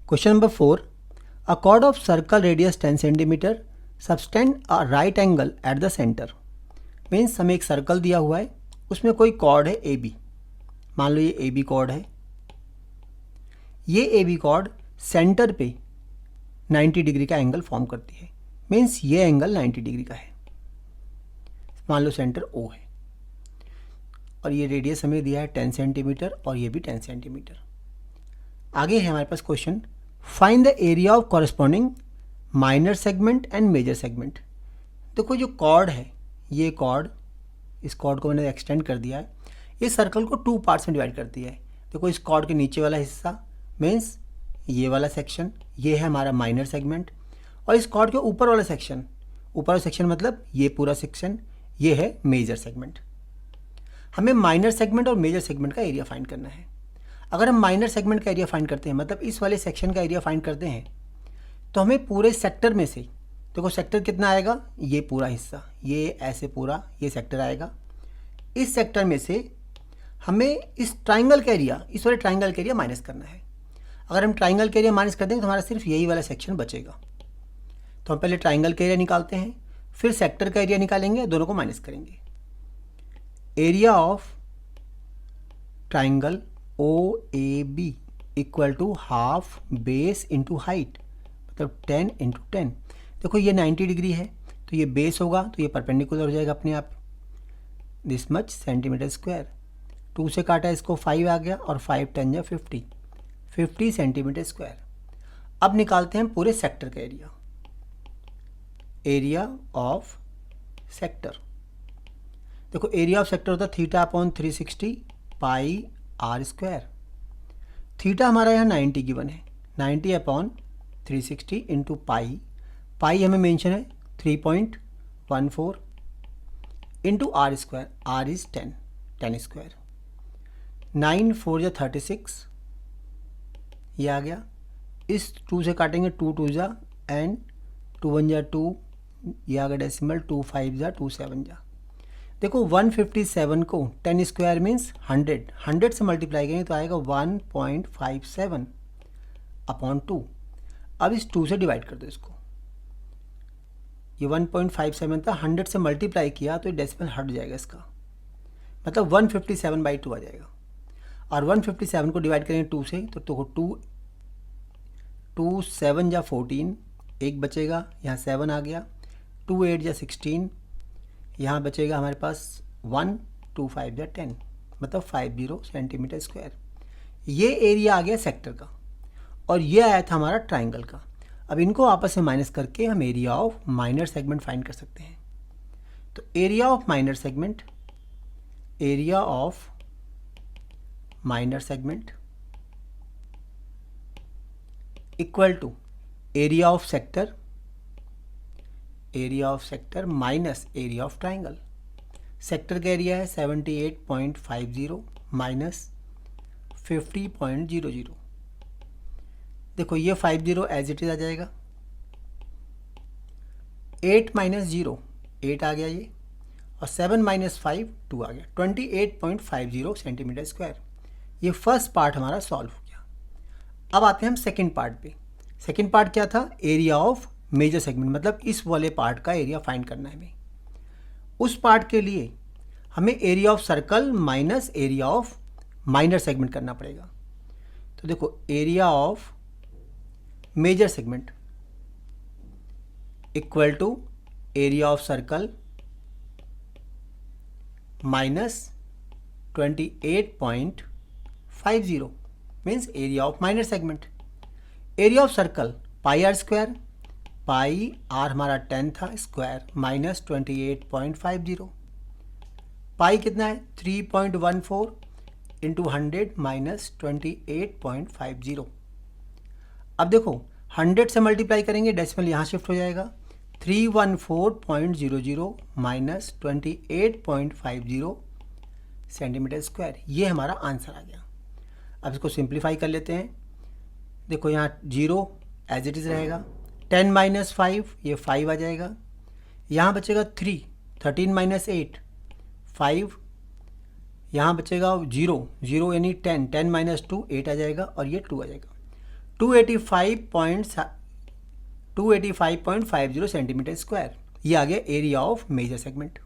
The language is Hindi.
Question number 4, a chord of circle radius 10 cm subtend a right angle at the center। Means हमें एक सर्कल दिया हुआ है, उसमें कोई कॉर्ड है ए बी। मान लो ये ए बी कॉर्ड है। ये ए बी कॉर्ड सेंटर पे 90 डिग्री का एंगल फॉर्म करती है। मीन्स ये एंगल 90 डिग्री का है। मान लो सेंटर ओ है और ये रेडियस हमें दिया है 10 सेंटीमीटर और ये भी 10 सेंटीमीटर। आगे है हमारे पास question, find the area of corresponding minor segment and major segment. देखो जो कॉर्ड है, ये कॉर्ड, इस कॉर्ड को मैंने एक्सटेंड कर दिया है। ये सर्कल को 2 पार्ट्स में डिवाइड करती है। देखो इस कॉर्ड के नीचे वाला हिस्सा मीन्स ये वाला सेक्शन, ये है हमारा माइनर सेगमेंट, और इस कॉर्ड के ऊपर वाला सेक्शन, ऊपर वाला सेक्शन मतलब ये पूरा सेक्शन, ये है मेजर सेगमेंट। हमें माइनर सेगमेंट और मेजर सेगमेंट का एरिया फाइंड करना है। अगर हम माइनर सेगमेंट का एरिया फाइंड करते हैं, मतलब इस वाले सेक्शन का एरिया फाइंड करते हैं, तो हमें पूरे सेक्टर में से, देखो सेक्टर कितना आएगा, ये पूरा हिस्सा, ये ऐसे पूरा ये सेक्टर आएगा। इस सेक्टर में से हमें इस ट्राइंगल का एरिया, इस वाले ट्राइंगल का एरिया माइनस करना है। अगर हम ट्राइंगल का एरिया माइनस कर देंगे तो हमारा सिर्फ यही वाला सेक्शन बचेगा। तो हम पहले ट्राइंगल का एरिया निकालते हैं, फिर सेक्टर का एरिया निकालेंगे, दोनों को माइनस करेंगे। Area of triangle O A B equal to half base into height, मतलब 10 इंटू 10। देखो ये 90 डिग्री है तो ये बेस होगा तो ये परपेंडिकुलर हो जाएगा अपने आप, दिस मच सेंटीमीटर स्क्वायर। 2 से काटा इसको 5 आ गया और 5 10 या 50 सेंटीमीटर स्क्वायर। अब निकालते हैं पूरे सेक्टर का एरिया, एरिया ऑफ सेक्टर। देखो एरिया ऑफ सेक्टर होता है theta upon 360 pi r square. Theta हमारा यहाँ 90 गिवन है, 90 अपॉन 360 इंटू पाई, पाई हमें मेंशन है 3.14 into r square, r is 10 square. 9 4 या 36 ये आ गया। इस 2 से काटेंगे 2 2 जा एंड 2 1 जा 2, ये आ गया डेसिमल, 2 5 जा 2 7 जा। देखो 157 को 10 स्क्वायर मीन्स 100 से मल्टीप्लाई करेंगे तो आएगा 1.57 अपॉन 2। अब इस 2 से डिवाइड कर दो इसको, ये 1.57 था, 100 से मल्टीप्लाई किया तो डेसिमल हट जाएगा इसका, मतलब 157/2 आ जाएगा। और 157 को डिवाइड करेंगे 2 से तो 2 7 जा 14, एक बचेगा, यहाँ 7 आ गया, 2 8 जा 16, यहाँ बचेगा हमारे पास 1, 2 5 जा 10, मतलब 50 सेंटीमीटर स्क्वायर। ये एरिया आ गया सेक्टर का और ये आया था हमारा ट्राइंगल का। अब इनको आपस में माइनस करके हम area of minor segment find कर सकते हैं। तो area of minor segment, area of minor segment equal to area of sector, area of sector minus area of triangle. Sector का एरिया है 78.50 माइनस 50.00। देखो ये 50 एज इट इज आ जाएगा, 8 माइनस 0 8 आ गया ये, और 7 माइनस 5 2 आ गया, 28.50 सेंटीमीटर स्क्वायर। ये फर्स्ट पार्ट हमारा सॉल्व हो गया। अब आते हैं हम सेकेंड पार्ट पे। सेकेंड पार्ट क्या था, एरिया ऑफ मेजर सेगमेंट, मतलब इस वाले पार्ट का एरिया फाइंड करना है हमें। उस पार्ट के लिए हमें area of circle minus area of minor segment करना पड़ेगा। तो देखो area of major segment equal to area of circle minus 28.50 means area of minor segment. Area of circle pi r square, pi r हमारा 10 था स्क्वायर, माइनस 28.50, पाई कितना है 3.14 इंटू 100 माइनस 28.50। अब देखो 100 से मल्टीप्लाई करेंगे, डेसिमल यहाँ शिफ्ट हो जाएगा, 314.00 माइनस 28.50 सेंटीमीटर स्क्वायर। ये हमारा आंसर आ गया। अब इसको सिंप्लीफाई कर लेते हैं। देखो यहाँ 0 एज इट इज़ रहेगा, 10 माइनस 5 ये 5 आ जाएगा, यहाँ बचेगा 3, 13 माइनस 8 5, यहाँ बचेगा 0 यानी 10 माइनस 2 8 आ जाएगा और ये 2 आ जाएगा। 285.50 सेंटीमीटर स्क्वायर। ये आ गया एरिया ऑफ मेजर सेगमेंट।